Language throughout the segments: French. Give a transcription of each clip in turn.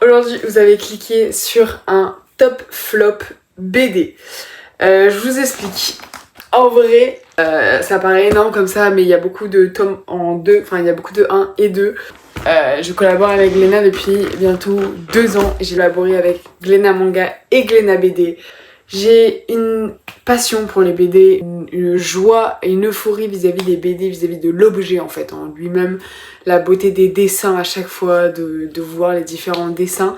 Aujourd'hui, vous avez cliqué sur un top flop BD. Je vous explique. En vrai, ça paraît énorme comme ça, mais il y a beaucoup de tomes en deux, enfin il y a beaucoup de 1 et 2. Je collabore avec Glénat depuis bientôt 2 ans. J'ai collaboré avec Glénat Manga et Glénat BD. J'ai une passion pour les BD, une joie et une euphorie vis-à-vis des BD, vis-à-vis de l'objet en fait, en lui-même, la beauté des dessins à chaque fois, de voir les différents dessins,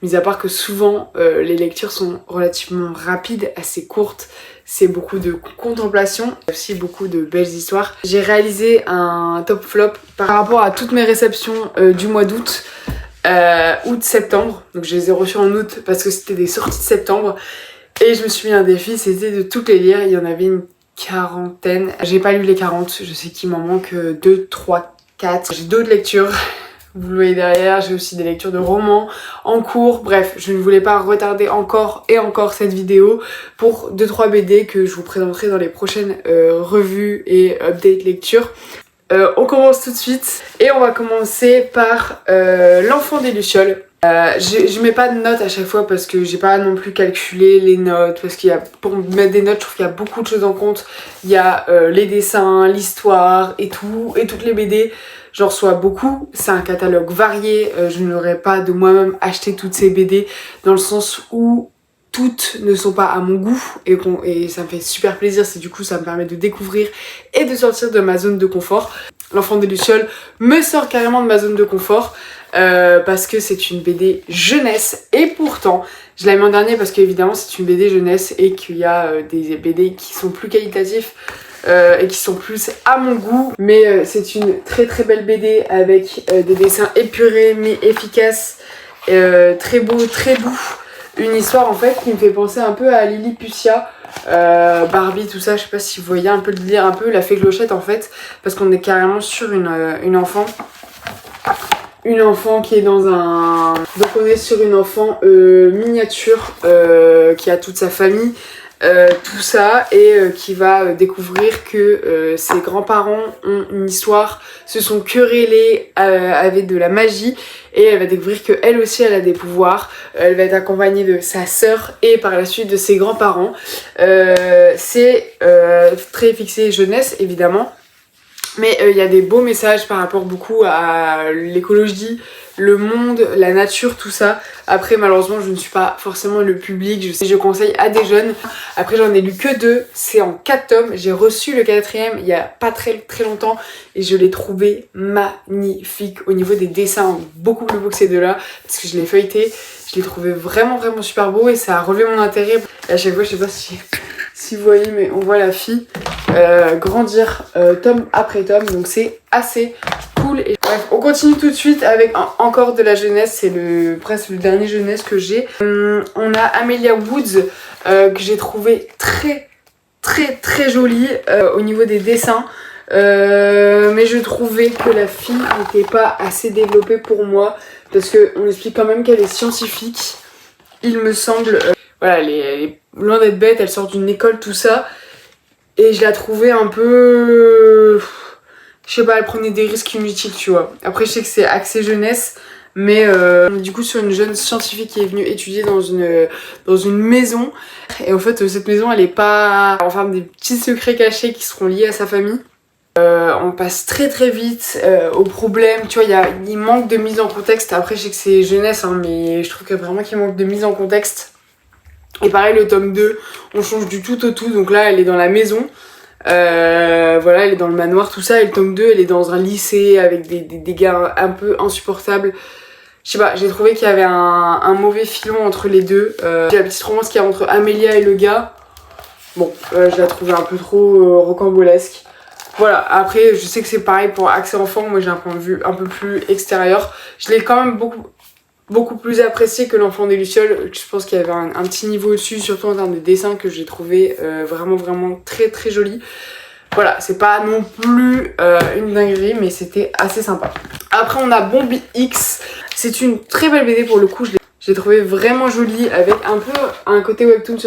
mis à part que souvent les lectures sont relativement rapides, assez courtes, c'est beaucoup de contemplation, aussi beaucoup de belles histoires. J'ai réalisé un top flop par rapport à toutes mes réceptions du mois d'août, août-septembre, donc je les ai reçues en août parce que c'était des sorties de septembre. Et je me suis mis un défi, c'était de toutes les lire, il y en avait une quarantaine. J'ai pas lu les 40, je sais qu'il m'en manque 2, 3, 4. J'ai d'autres lectures, vous le voyez derrière, j'ai aussi des lectures de romans en cours. Bref, je ne voulais pas retarder encore et encore cette vidéo pour 2-3 BD que je vous présenterai dans les prochaines revues et update lecture. On commence tout de suite et on va commencer par L'Enfant des Lucioles. Je mets pas de notes à chaque fois parce que j'ai pas non plus calculé les notes, parce qu'il y a, pour mettre des notes, je trouve qu'il y a beaucoup de choses en compte. Il y a les dessins, l'histoire et tout, et toutes les BD, j'en reçois beaucoup. C'est un catalogue varié, je n'aurais pas de moi-même acheté toutes ces BD dans le sens où toutes ne sont pas à mon goût et ça me fait super plaisir, c'est du coup ça me permet de découvrir et de sortir de ma zone de confort. L'Enfant des Lucioles me sort carrément de ma zone de confort parce que c'est une BD jeunesse et pourtant je l'ai mis en dernier parce qu'évidemment c'est une BD jeunesse et qu'il y a des BD qui sont plus qualitatifs et qui sont plus à mon goût, mais c'est une très très belle BD avec des dessins épurés mais efficaces, très beaux, très doux. Une histoire en fait qui me fait penser un peu à Lilliputian, Barbie, tout ça. Je sais pas si vous voyez un peu le délire, un peu la fée Clochette en fait, parce qu'on est carrément sur une enfant. Une enfant qui est dans un... Donc on est sur une enfant miniature qui a toute sa famille, tout ça, et qui va découvrir que ses grands-parents ont une histoire, se sont querellés avec de la magie, et elle va découvrir qu'elle aussi elle a des pouvoirs. Elle va être accompagnée de sa sœur et par la suite de ses grands-parents. C'est très fixé jeunesse évidemment, mais il y a des beaux messages par rapport beaucoup à l'écologie, le monde, la nature, tout ça. Après malheureusement je ne suis pas forcément le public, je conseille à des jeunes. Après j'en ai lu que 2, c'est en 4 tomes, j'ai reçu le 4e il y a pas très longtemps et je l'ai trouvé magnifique au niveau des dessins, beaucoup plus beau que ces deux-là parce que je l'ai feuilleté, je l'ai trouvé vraiment super beau et ça a relevé mon intérêt. Et à chaque fois je sais pas si vous voyez, mais on voit la fille grandir tome après tome, donc c'est assez cool. Et bref, on continue tout de suite avec encore de la jeunesse, c'est presque le dernier jeunesse que j'ai. On a Amelia Woods que j'ai trouvé très jolie au niveau des dessins, mais je trouvais que la fille n'était pas assez développée pour moi parce qu'on explique quand même qu'elle est scientifique, il me semble. Voilà, elle est loin d'être bête, elle sort d'une école, tout ça. Et je la trouvais un peu... Je sais pas, elle prenait des risques inutiles, tu vois. Après, je sais que c'est axé jeunesse, mais on est du coup sur une jeune scientifique qui est venue étudier dans une maison. Et en fait, cette maison, elle est pas... Enfin, des petits secrets cachés qui seront liés à sa famille. On passe très vite au problème, tu vois, il manque de mise en contexte. Après, je sais que c'est jeunesse, hein, mais je trouve que vraiment qu'il manque de mise en contexte. Et pareil, le tome 2, on change du tout au tout, donc là elle est dans la maison, voilà, elle est dans le manoir, tout ça, et le tome 2, elle est dans un lycée avec des gars un peu insupportables. Je sais pas, j'ai trouvé qu'il y avait un mauvais filon entre les deux. La petite romance qu'il y a entre Amélia et le gars, bon, je la trouvais un peu trop rocambolesque. Voilà, après je sais que c'est pareil pour Accès Enfant, moi j'ai un point de vue un peu plus extérieur. Je l'ai quand même beaucoup plus apprécié que L'Enfant des Lucioles. Je pense qu'il y avait un petit niveau au-dessus, surtout en termes de dessin, que j'ai trouvé vraiment très joli. Voilà, c'est pas non plus une dinguerie, mais c'était assez sympa. Après on a Bombi X, c'est une très belle BD pour le coup, j'ai trouvé vraiment jolie, avec un peu un côté webtoon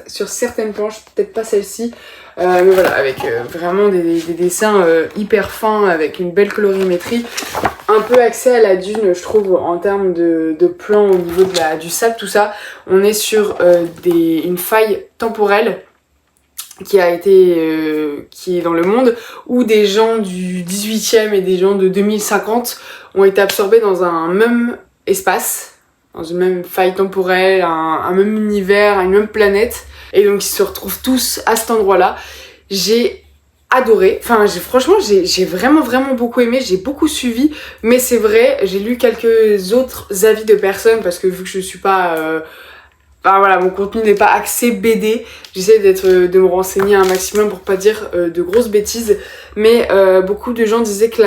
sur certaines planches, peut-être pas celle-ci, mais voilà, avec vraiment des dessins hyper fins, avec une belle colorimétrie. un peu accès à la dune, je trouve, en termes de plan au niveau du sable, tout ça. On est sur une faille temporelle qui est dans le monde, où des gens du 18e et des gens de 2050 ont été absorbés dans un même espace, dans une même faille temporelle, un même univers, une même planète, et donc ils se retrouvent tous à cet endroit-là. J'ai adoré, franchement j'ai vraiment beaucoup aimé, j'ai beaucoup suivi, mais c'est vrai, j'ai lu quelques autres avis de personnes, parce que vu que je suis pas... voilà, mon contenu n'est pas axé BD, j'essaie de me renseigner un maximum pour pas dire de grosses bêtises, mais beaucoup de gens disaient que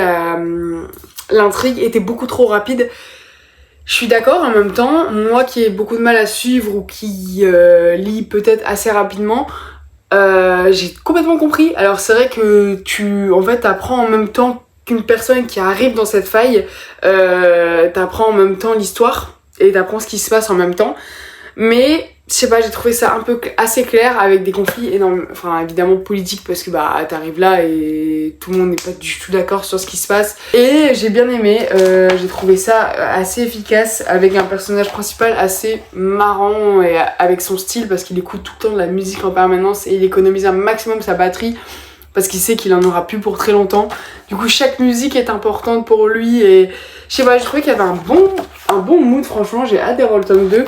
l'intrigue était beaucoup trop rapide. Je suis d'accord, en même temps, moi qui ai beaucoup de mal à suivre ou qui lis peut-être assez rapidement, j'ai complètement compris. Alors c'est vrai que en fait, t'apprends en même temps qu'une personne qui arrive dans cette faille, t'apprends en même temps l'histoire et t'apprends ce qui se passe en même temps. Mais je sais pas, j'ai trouvé ça un peu assez clair, avec des conflits énormes, évidemment politiques, parce que t'arrives là et tout le monde n'est pas du tout d'accord sur ce qui se passe. Et j'ai bien aimé, j'ai trouvé ça assez efficace, avec un personnage principal assez marrant et avec son style, parce qu'il écoute tout le temps de la musique en permanence et il économise un maximum sa batterie, parce qu'il sait qu'il en aura plus pour très longtemps. Du coup, chaque musique est importante pour lui, et je sais pas, j'ai trouvé qu'il y avait un bon mood, franchement, j'ai hâte de voir le tome 2.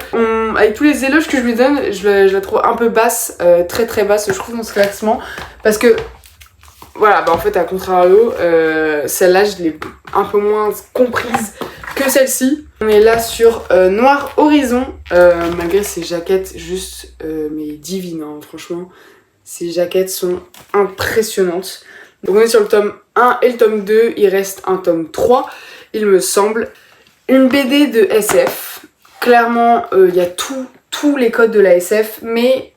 Avec tous les éloges que je lui donne, je la trouve un peu basse, très basse, je trouve, dans ce classement, parce que, voilà, en fait, à contrario, celle-là, je l'ai un peu moins comprise que celle-ci. On est là sur Noir Horizon, malgré ses jaquettes juste, mais divines, hein, franchement. Ces jaquettes sont impressionnantes. Donc on est sur le tome 1 et le tome 2, il reste un tome 3, il me semble. Une BD de SF, clairement il y a tous les codes de la SF, mais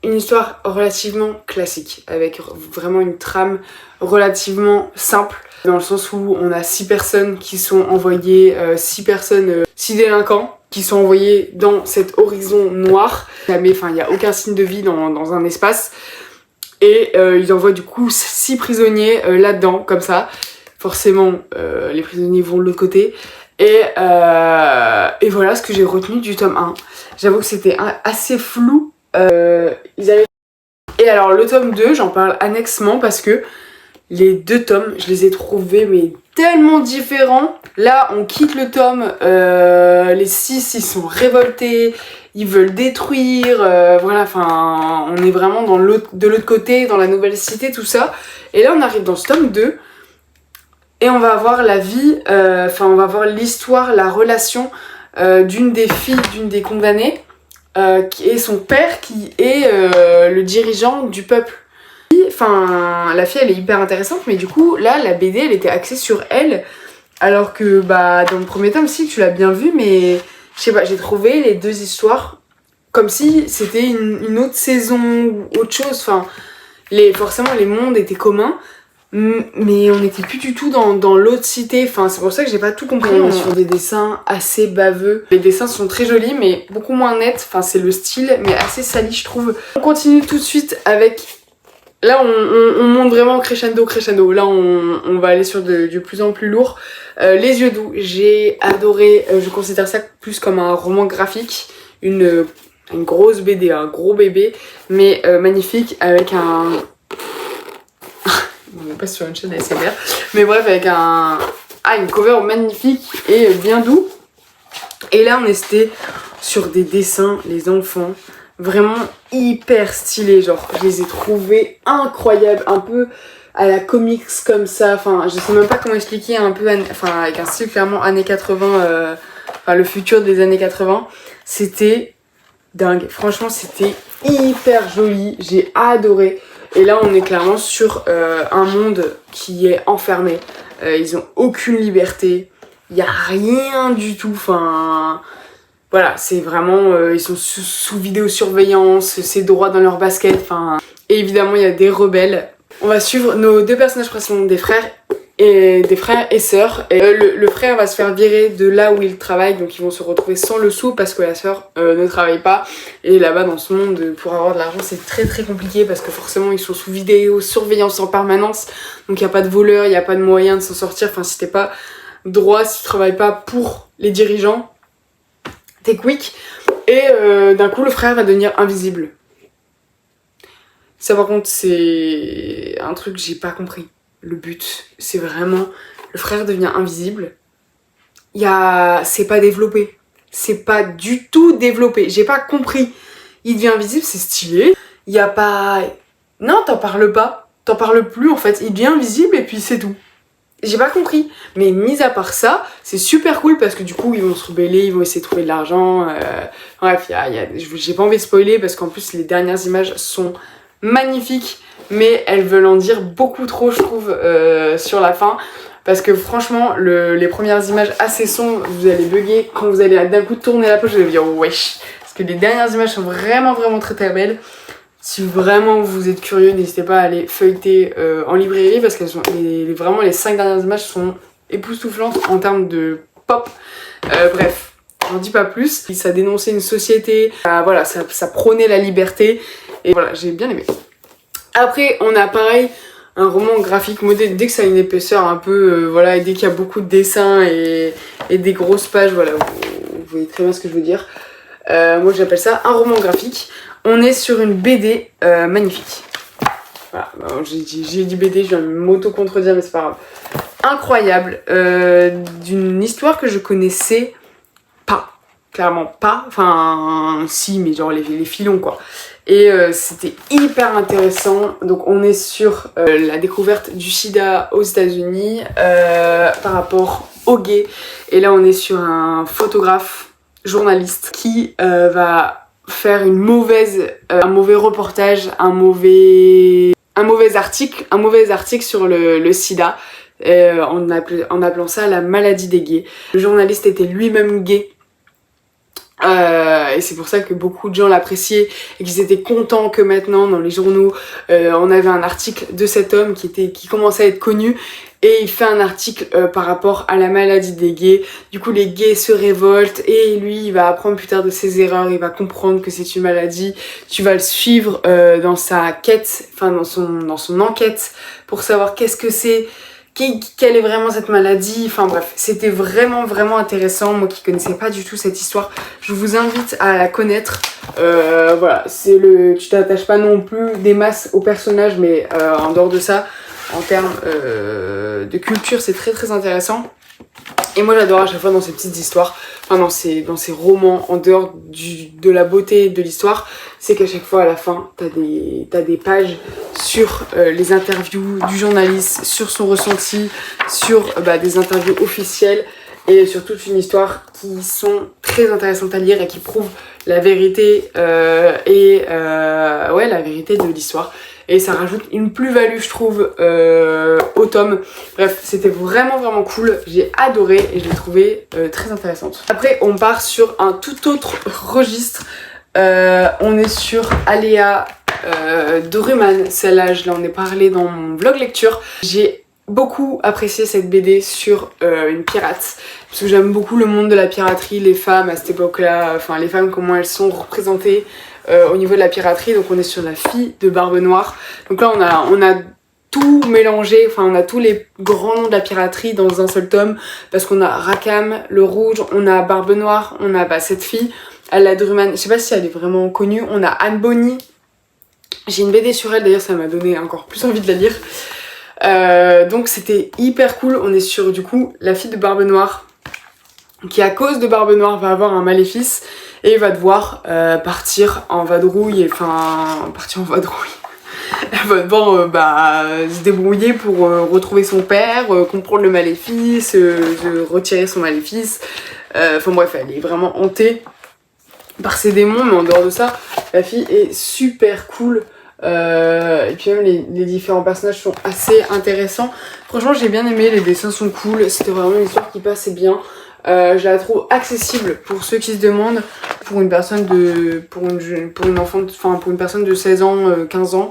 une histoire relativement classique, avec vraiment une trame relativement simple, dans le sens où on a 6 personnes qui sont envoyées, 6 délinquants qui sont envoyés dans cet horizon noir. Mais il n'y a aucun signe de vie dans un espace. Et ils envoient du coup 6 prisonniers là-dedans, comme ça. Forcément, les prisonniers vont de l'autre côté. Et voilà ce que j'ai retenu du tome 1. J'avoue que c'était assez flou. Et alors le tome 2, j'en parle annexement, parce que les 2 tomes, je les ai trouvés mais tellement différents. Là, on quitte le tome, les 6, ils sont révoltés, ils veulent détruire, on est vraiment de l'autre côté, dans la nouvelle cité, tout ça. Et là, on arrive dans ce tome 2, et on va avoir la vie, on va voir l'histoire, la relation d'une des filles, d'une des condamnées, qui est son père, qui est le dirigeant du peuple. La fille, elle est hyper intéressante, mais du coup, là, la BD, elle était axée sur elle, alors que, dans le premier tome, si, tu l'as bien vu, mais, je sais pas, j'ai trouvé les 2 histoires comme si c'était une autre saison ou autre chose, forcément, les mondes étaient communs, mais on n'était plus du tout dans l'autre cité, c'est pour ça que j'ai pas tout compris. On est sur des dessins assez baveux, les dessins sont très jolis, mais beaucoup moins nets, c'est le style, mais assez sali, je trouve. On continue tout de suite avec... Là, on monte vraiment crescendo. Là, on va aller sur du plus en plus lourd. Les yeux doux, j'ai adoré. Je considère ça plus comme un roman graphique. Une grosse BD, un gros bébé. Mais magnifique, avec un... on n'est pas sur une chaîne ASMR. Mais bref, avec une cover magnifique et bien doux. Et là, on était sur des dessins, les enfants... vraiment hyper stylés, genre je les ai trouvés incroyables, un peu à la comics comme ça, je sais même pas comment expliquer, un peu avec un style clairement années 80, le futur des années 80, c'était dingue, franchement c'était hyper joli, j'ai adoré. Et là on est clairement sur un monde qui est enfermé, ils ont aucune liberté, il y a rien du tout, voilà, c'est vraiment, ils sont sous vidéosurveillance, c'est droit dans leur basket, et évidemment il y a des rebelles. On va suivre nos 2 personnages principaux, des frères et sœurs. Et le frère va se faire virer de là où il travaille, donc ils vont se retrouver sans le sou parce que la sœur ne travaille pas. Et là-bas dans ce monde, pour avoir de l'argent, c'est très compliqué, parce que forcément ils sont sous vidéosurveillance en permanence, donc il n'y a pas de voleur, il n'y a pas de moyen de s'en sortir, si t'es pas droit, si tu travailles pas pour les dirigeants, t'es quick. Et d'un coup, le frère va devenir invisible. Ça, par contre, c'est un truc que j'ai pas compris. Le but, c'est vraiment... Le frère devient invisible. C'est pas développé. C'est pas du tout développé. J'ai pas compris. Il devient invisible, c'est stylé. Il y a pas... Non, t'en parles pas. T'en parles plus, en fait. Il devient invisible et puis c'est tout. J'ai pas compris. Mais mis à part ça, c'est super cool parce que du coup, ils vont se rebeller, ils vont essayer de trouver de l'argent. Bref, j'ai pas envie de spoiler parce qu'en plus, les dernières images sont magnifiques. Mais elles veulent en dire beaucoup trop, je trouve, sur la fin. Parce que franchement, les premières images assez sombres, vous allez bugger. Quand vous allez d'un coup tourner la page, vous allez dire wesh. Parce que les dernières images sont vraiment, vraiment très, très belles. Si vraiment vous êtes curieux, n'hésitez pas à aller feuilleter en librairie parce qu'elles sont vraiment les 5 dernières images sont époustouflantes en termes de pop. Bref, j'en dis pas plus. Ça dénonçait une société, voilà, ça prônait la liberté et voilà, j'ai bien aimé. Après, on a pareil un roman graphique modé dès que ça a une épaisseur un peu, voilà, et dès qu'il y a beaucoup de dessins et des grosses pages, voilà, vous voyez très bien ce que je veux dire. Moi j'appelle ça un roman graphique. On est sur une BD magnifique. Voilà, j'ai dit BD, je viens de m'auto-contredire, mais c'est pas grave. Incroyable, d'une histoire que je connaissais pas, clairement pas. Enfin, si, mais genre les filons quoi. Et c'était hyper intéressant. Donc on est sur la découverte du sida aux États-Unis par rapport aux gays. Et là on est sur un photographe, journaliste qui va faire un mauvais reportage, un mauvais article sur le sida, en appelant ça la maladie des gays. Le journaliste était lui-même gay. Et c'est pour ça que beaucoup de gens l'appréciaient et qu'ils étaient contents que maintenant dans les journaux on avait un article de cet homme qui commençait à être connu et il fait un article par rapport à la maladie des gays. Du coup les gays se révoltent et lui il va apprendre plus tard de ses erreurs, il va comprendre que c'est une maladie. Tu vas le suivre dans sa quête, enfin dans son enquête pour savoir qu'est-ce que c'est, quelle est vraiment cette maladie. Enfin bref, c'était vraiment vraiment intéressant. Moi qui connaissais pas du tout cette histoire, je vous invite à la connaître. Voilà, tu t'attaches pas non plus des masses au personnage, mais en dehors de ça, en termes de culture, c'est très très intéressant. Et moi j'adore à chaque fois dans ces petites histoires, enfin dans ces romans, en dehors de la beauté de l'histoire, c'est qu'à chaque fois à la fin, t'as des pages sur les interviews du journaliste, sur son ressenti, sur des interviews officielles et sur toute une histoire qui sont très intéressantes à lire et qui prouvent la vérité la vérité de l'histoire. Et ça rajoute une plus-value, je trouve, au tome. Bref, c'était vraiment vraiment cool. J'ai adoré et je l'ai trouvé très intéressante. Après, on part sur un tout autre registre. On est sur Aléa Druman. Celle-là, je l'en ai parlé dans mon vlog lecture. J'ai beaucoup apprécié cette BD sur une pirate. Parce que j'aime beaucoup le monde de la piraterie, les femmes à cette époque-là. Enfin, les femmes, comment elles sont représentées. Au niveau de la piraterie, donc on est sur la fille de Barbe Noire. Donc là on a tout mélangé, enfin on a tous les grands noms de la piraterie dans un seul tome, parce qu'on a Rackham, le rouge, on a Barbe Noire, on a cette fille, Aléa Druman, je sais pas si elle est vraiment connue, on a Anne Bonny, j'ai une BD sur elle d'ailleurs, ça m'a donné encore plus envie de la lire. Donc c'était hyper cool. On est sur du coup la fille de Barbe Noire qui à cause de Barbe Noire va avoir un maléfice et va devoir partir en vadrouille, Elle va devoir se débrouiller pour retrouver son père, comprendre le maléfice, retirer son maléfice. Enfin bref, elle est vraiment hantée par ses démons, mais en dehors de ça, la fille est super cool. Et puis même les différents personnages sont assez intéressants. Franchement j'ai bien aimé, les dessins sont cool, c'était vraiment une histoire qui passait bien. Je la trouve accessible pour ceux qui se demandent, pour une personne pour une personne de 16 ans, 15 ans.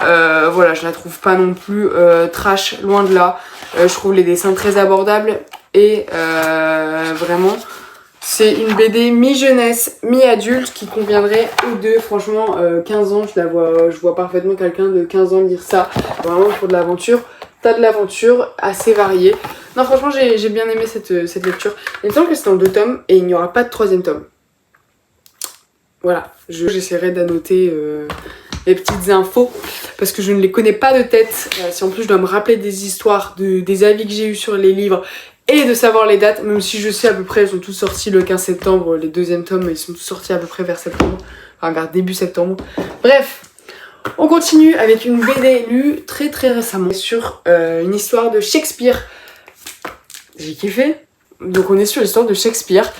Voilà, je la trouve pas non plus trash, loin de là. Je trouve les dessins très abordables et vraiment c'est une BD mi-jeunesse, mi-adulte qui conviendrait aux deux. Franchement 15 ans, je vois parfaitement quelqu'un de 15 ans lire ça, vraiment pour de l'aventure. T'as de l'aventure assez variée. Non, franchement, j'ai bien aimé cette lecture. Il me semble que c'est en 2 tomes et il n'y aura pas de 3e tome. Voilà, j'essaierai d'annoter les petites infos parce que je ne les connais pas de tête. Si en plus je dois me rappeler des histoires, des avis que j'ai eu sur les livres et de savoir les dates, même si je sais à peu près, ils sont tous sortis le 15 septembre, les 2e tomes, ils sont tous sortis à peu près vers septembre, enfin vers début septembre. Bref, on continue avec une BD lue très récemment sur une histoire de Shakespeare. J'ai kiffé. Donc on est sur l'histoire de Shakespeare.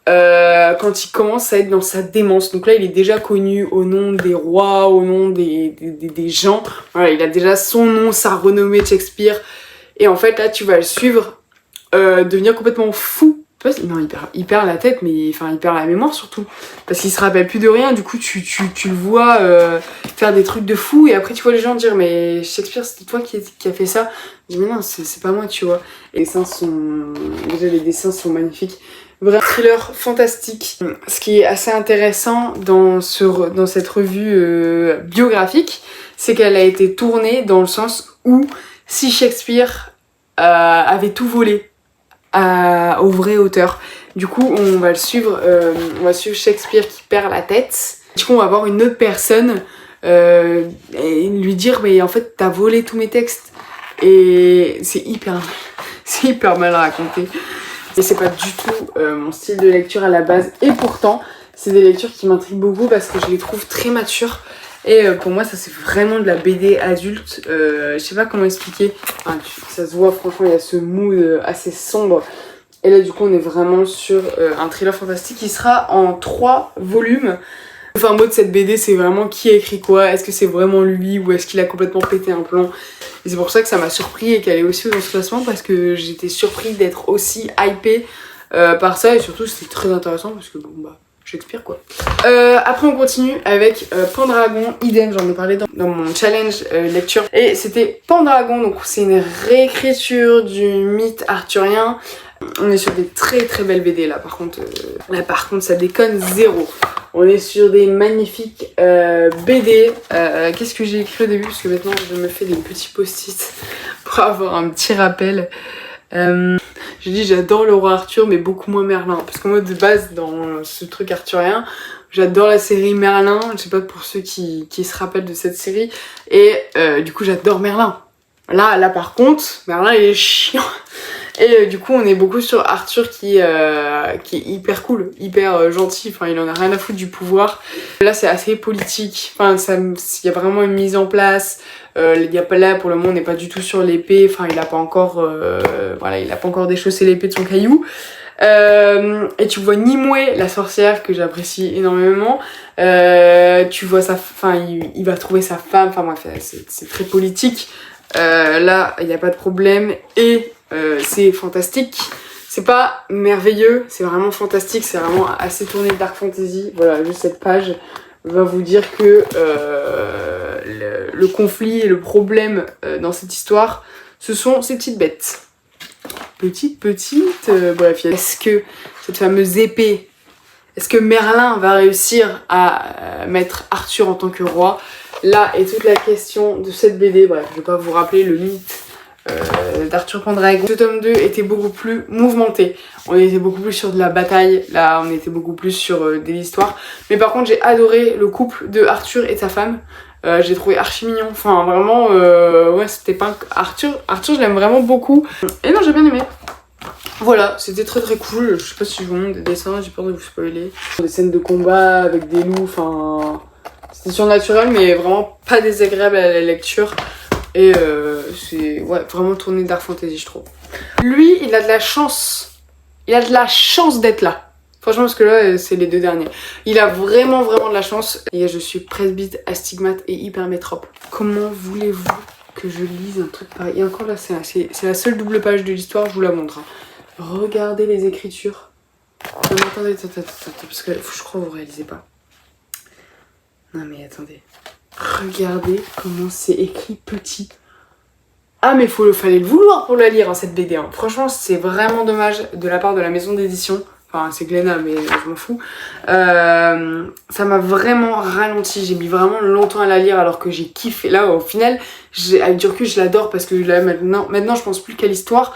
Quand il commence à être dans sa démence. Donc là, il est déjà connu au nom des rois, au nom des gens. Voilà, il a déjà son nom, sa renommée de Shakespeare. Et en fait, là, tu vas le suivre devenir complètement fou. Non, il perd la tête, mais enfin, il perd la mémoire surtout. Parce qu'il se rappelle plus de rien. Du coup, tu le vois faire des trucs de fou. Et après, tu vois les gens dire, mais Shakespeare, c'est toi qui a fait ça. Je dis, mais non, c'est pas moi, tu vois. Et les dessins sont magnifiques. Vrai thriller fantastique. Ce qui est assez intéressant dans cette revue biographique, c'est qu'elle a été tournée dans le sens où si Shakespeare avait tout volé au vrai auteur. Du coup, on va suivre Shakespeare qui perd la tête. Du coup, on va voir une autre personne et lui dire, mais en fait, t'as volé tous mes textes. Et c'est hyper mal raconté. Et c'est pas du tout mon style de lecture à la base. Et pourtant, c'est des lectures qui m'intriguent beaucoup parce que je les trouve très matures. Et pour moi, ça c'est vraiment de la BD adulte. Je sais pas comment expliquer. Enfin, ça se voit, franchement, il y a ce mood assez sombre. Et là, du coup, on est vraiment sur un thriller fantastique qui sera en 3 volumes. Enfin, mot de cette BD, c'est vraiment qui a écrit quoi. Est-ce que c'est vraiment lui ou est-ce qu'il a complètement pété un plomb? Et c'est pour ça que ça m'a surpris et qu'elle est aussi dans ce classement parce que j'étais surpris d'être aussi hypée par ça et surtout c'était très intéressant parce que bon bah Shakespeare quoi. Après on continue avec Pendragon, idem, j'en ai parlé dans mon challenge lecture et c'était Pendragon, donc c'est une réécriture du mythe arthurien. On est sur des très belles BD là par contre ça déconne zéro. On est sur des magnifiques BD. Qu'est-ce que j'ai écrit au début? Parce que maintenant je me fais des petits post-it pour avoir un petit rappel. J'ai dit j'adore le roi Arthur mais beaucoup moins Merlin. Parce que moi de base dans ce truc arthurien, j'adore la série Merlin. Je sais pas pour ceux qui se rappellent de cette série. Et du coup j'adore Merlin. Là par contre, Merlin il est chiant. Et du coup on est beaucoup sur Arthur qui est hyper cool, hyper gentil, enfin il en a rien à foutre du pouvoir. Là c'est assez politique, enfin il y a vraiment une mise en place, là pour le moment on n'est pas du tout sur l'épée, enfin il a pas encore déchaussé l'épée de son caillou. Et tu vois Nimue, la sorcière que j'apprécie énormément, tu vois il va trouver sa femme, enfin bref c'est très politique. Là il n'y a pas de problème et c'est fantastique, c'est pas merveilleux, c'est vraiment fantastique, c'est vraiment assez tourné dark fantasy. Voilà, juste cette page va vous dire que le conflit et le problème dans cette histoire, ce sont ces petites bêtes. Petites, bref, est-ce que cette fameuse épée, est-ce que Merlin va réussir à mettre Arthur en tant que roi? Là est toute la question de cette BD. Bref, je vais pas vous rappeler le mythe d'Arthur Pendragon. Ce tome 2 était beaucoup plus mouvementé. On était beaucoup plus sur de la bataille. Là, on était beaucoup plus sur de l'histoire. Mais par contre, j'ai adoré le couple de Arthur et de sa femme. J'ai trouvé archi mignon. Enfin, vraiment, ouais, c'était pas... Arthur, je l'aime vraiment beaucoup. Et non, j'ai bien aimé. Voilà, c'était très cool. Je sais pas si je vous montre des dessins, j'ai peur de vous spoiler. Des scènes de combat avec des loups, enfin... C'était surnaturel, mais vraiment pas désagréable à la lecture. Et c'est vraiment tourné dark fantasy, je trouve. Lui, il a de la chance. Il a de la chance d'être là. Franchement, parce que là, c'est les 2 derniers. Il a vraiment de la chance. Et je suis presbyte, astigmate et hypermétrope. Comment voulez-vous que je lise un truc pareil? Et encore là, c'est la seule double page de l'histoire, je vous la montre. Hein. Regardez les écritures. Non, mais attendez, parce que je crois que vous réalisez pas. Non mais attendez. Regardez comment c'est écrit petit. Ah mais fallait le vouloir pour la lire, hein, cette BD. Hein. Franchement, c'est vraiment dommage de la part de la maison d'édition. Enfin, c'est Glénat, mais je m'en fous. Ça m'a vraiment ralenti. J'ai mis vraiment longtemps à la lire alors que j'ai kiffé. Là, au final, avec du recul, je l'adore parce que là, maintenant, je pense plus qu'à l'histoire.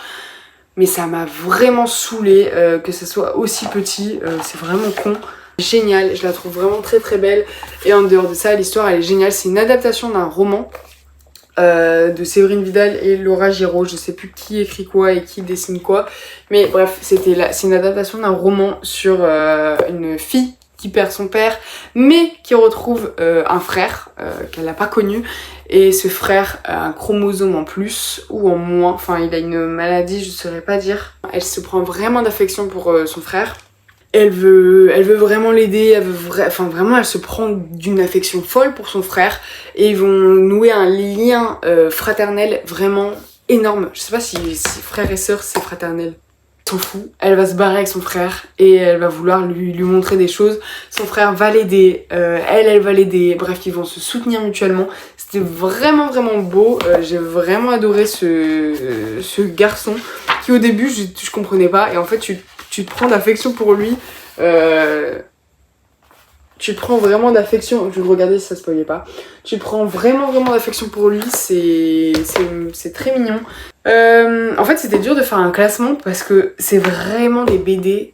mais ça m'a vraiment saoulée que ça soit aussi petit, c'est vraiment con. Génial, je la trouve vraiment très très belle. Et en dehors de ça, l'histoire elle est géniale. C'est une adaptation d'un roman de Séverine Vidal et Laura Giraud. Je sais plus qui écrit quoi et qui dessine quoi, mais bref, c'est une adaptation d'un roman sur une fille qui perd son père, mais qui retrouve un frère qu'elle n'a pas connu. Et ce frère a un chromosome en plus ou en moins, enfin il a une maladie, je saurais pas dire. Elle se prend vraiment d'affection pour son frère. Elle veut vraiment l'aider, enfin vraiment elle se prend d'une affection folle pour son frère et ils vont nouer un lien fraternel vraiment énorme. Je sais pas si frère et sœur c'est fraternel. S'en fout. Elle va se barrer avec son frère et elle va vouloir lui montrer des choses. Son frère va l'aider, elle va l'aider. Bref, ils vont se soutenir mutuellement. C'était vraiment vraiment beau. J'ai vraiment adoré ce garçon qui au début je comprenais pas et en fait tu te prends d'affection pour lui. Tu te prends vraiment d'affection. Je vais regarder si ça spoilait pas. Tu te prends vraiment d'affection pour lui. C'est très mignon. En fait, c'était dur de faire un classement parce que c'est vraiment des BD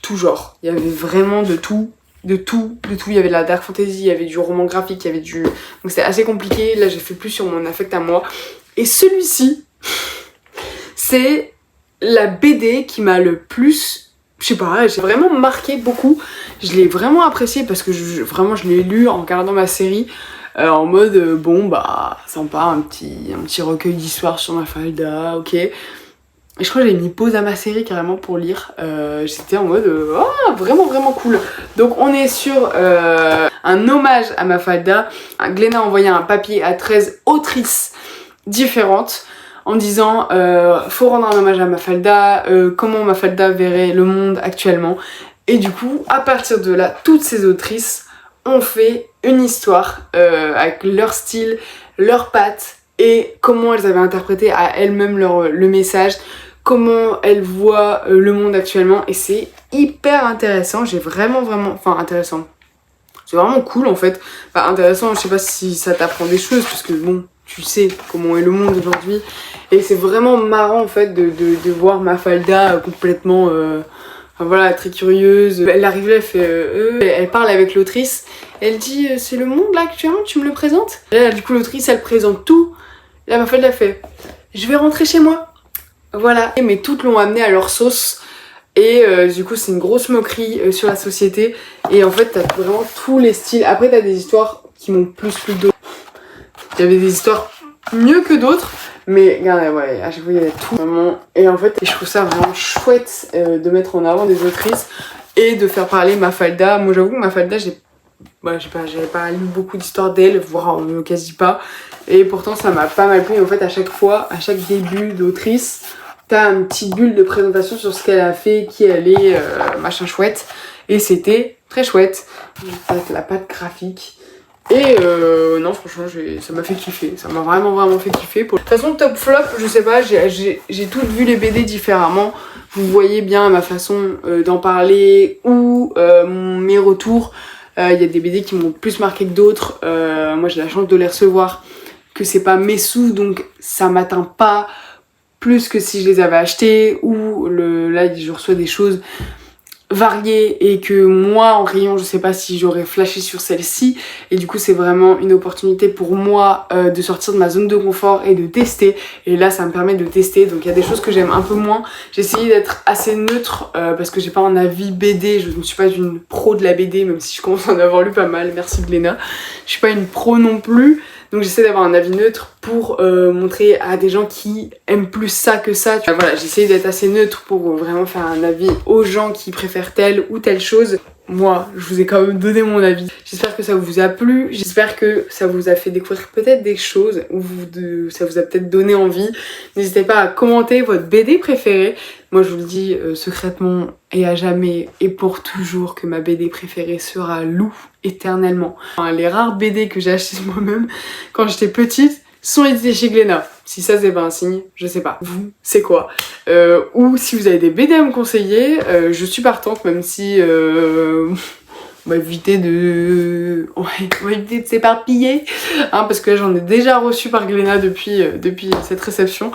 tout genre. Il y avait vraiment de tout. Il y avait de la dark fantasy, il y avait du roman graphique, il y avait du... Donc c'était assez compliqué. Là, j'ai fait plus sur mon affect à moi. Et celui-ci, c'est la BD qui m'a le plus... Je sais pas, j'ai vraiment marqué beaucoup. Je l'ai vraiment apprécié parce que je l'ai lu en regardant ma série en mode bon bah sympa, un petit recueil d'histoires sur Mafalda, ok. Et je crois que j'ai mis pause à ma série carrément pour lire. J'étais en mode oh, vraiment cool. Donc on est sur un hommage à Mafalda. Glénat a envoyé un papier à 13 autrices différentes en disant faut rendre un hommage à Mafalda, comment Mafalda verrait le monde actuellement. Et du coup, à partir de là, toutes ces autrices ont fait une histoire avec leur style, leurs pattes et comment elles avaient interprété à elles-mêmes le message, comment elles voient le monde actuellement. Et c'est hyper intéressant, enfin intéressant. C'est vraiment cool en fait. Enfin, intéressant, je sais pas si ça t'apprend des choses, parce que bon, tu sais comment est le monde aujourd'hui. Et c'est vraiment marrant en fait de voir Mafalda complètement... Enfin, voilà, très curieuse. Elle arrive là, elle fait... elle parle avec l'autrice. Elle dit c'est le monde là actuellement, tu me le présentes? Et là, du coup, l'autrice, elle présente tout. La Mafalda fait je vais rentrer chez moi. Voilà. Mais toutes l'ont amené à leur sauce. Et du coup, c'est une grosse moquerie sur la société. Et en fait, t'as vraiment tous les styles. Après, t'as des histoires qui m'ont plus plu que d'autres. Il y avait des histoires mieux que d'autres. Mais regardez, ouais, à chaque fois il y avait tout vraiment. Et en fait, je trouve ça vraiment chouette de mettre en avant des autrices et de faire parler Mafalda. Moi j'avoue que Mafalda, j'avais pas lu beaucoup d'histoires d'elle, voire quasi pas. Et pourtant ça m'a pas mal plu. En fait, à chaque fois, à chaque début d'autrice, t'as une petite bulle de présentation sur ce qu'elle a fait, qui elle est, machin chouette. Et c'était très chouette. Avec la patte graphique. Et non, franchement, ça m'a fait kiffer. Ça m'a vraiment fait kiffer. De toute façon, top flop, je sais pas, j'ai toutes vu les BD différemment. Vous voyez bien ma façon d'en parler ou mes retours. Il y a des BD qui m'ont plus marqué que d'autres. Moi, j'ai la chance de les recevoir, que c'est pas mes sous, donc ça m'atteint pas plus que si je les avais achetés. Ou là, je reçois des choses variées et que moi en rayon je sais pas si j'aurais flashé sur celle-ci, et du coup c'est vraiment une opportunité pour moi de sortir de ma zone de confort et de tester, et là ça me permet de tester. Donc il y a des choses que j'aime un peu moins. J'ai essayé d'être assez neutre parce que j'ai pas un avis BD, je ne suis pas une pro de la BD, même si je commence à en avoir lu pas mal, merci Glénat. Je suis pas une pro non plus, donc j'essaie d'avoir un avis neutre pour montrer à des gens qui aiment plus ça que ça. Voilà, j'essaie d'être assez neutre pour vraiment faire un avis aux gens qui préfèrent telle ou telle chose. Moi, je vous ai quand même donné mon avis. J'espère que ça vous a plu, j'espère que ça vous a fait découvrir peut-être des choses, ou ça vous a peut-être donné envie. N'hésitez pas à commenter votre BD préférée. Moi je vous le dis secrètement et à jamais et pour toujours que ma BD préférée sera Lou, éternellement. Enfin, les rares BD que j'ai achetées moi-même quand j'étais petite sont édités chez Glénat. Si ça c'est pas un signe, je sais pas. Vous, c'est quoi? Ou si vous avez des BD à me conseiller, je suis partante, même si on va éviter de s'éparpiller, hein, parce que là j'en ai déjà reçu par Glénat depuis cette réception.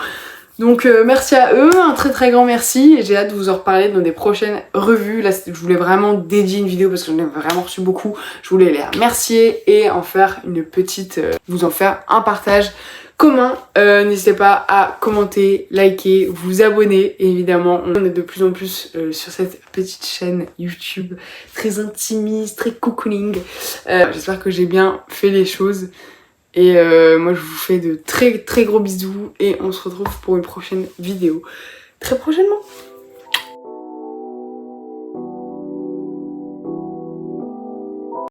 Donc merci à eux, un très très grand merci et j'ai hâte de vous en reparler dans des prochaines revues. Là je voulais vraiment dédier une vidéo parce que j'en ai vraiment reçu beaucoup. Je voulais les remercier et en faire une petite... vous en faire un partage commun. N'hésitez pas à commenter, liker, vous abonner. Et évidemment, on est de plus en plus sur cette petite chaîne YouTube très intimiste, très cocooning. J'espère que j'ai bien fait les choses. Et moi je vous fais de très très gros bisous et on se retrouve pour une prochaine vidéo très prochainement.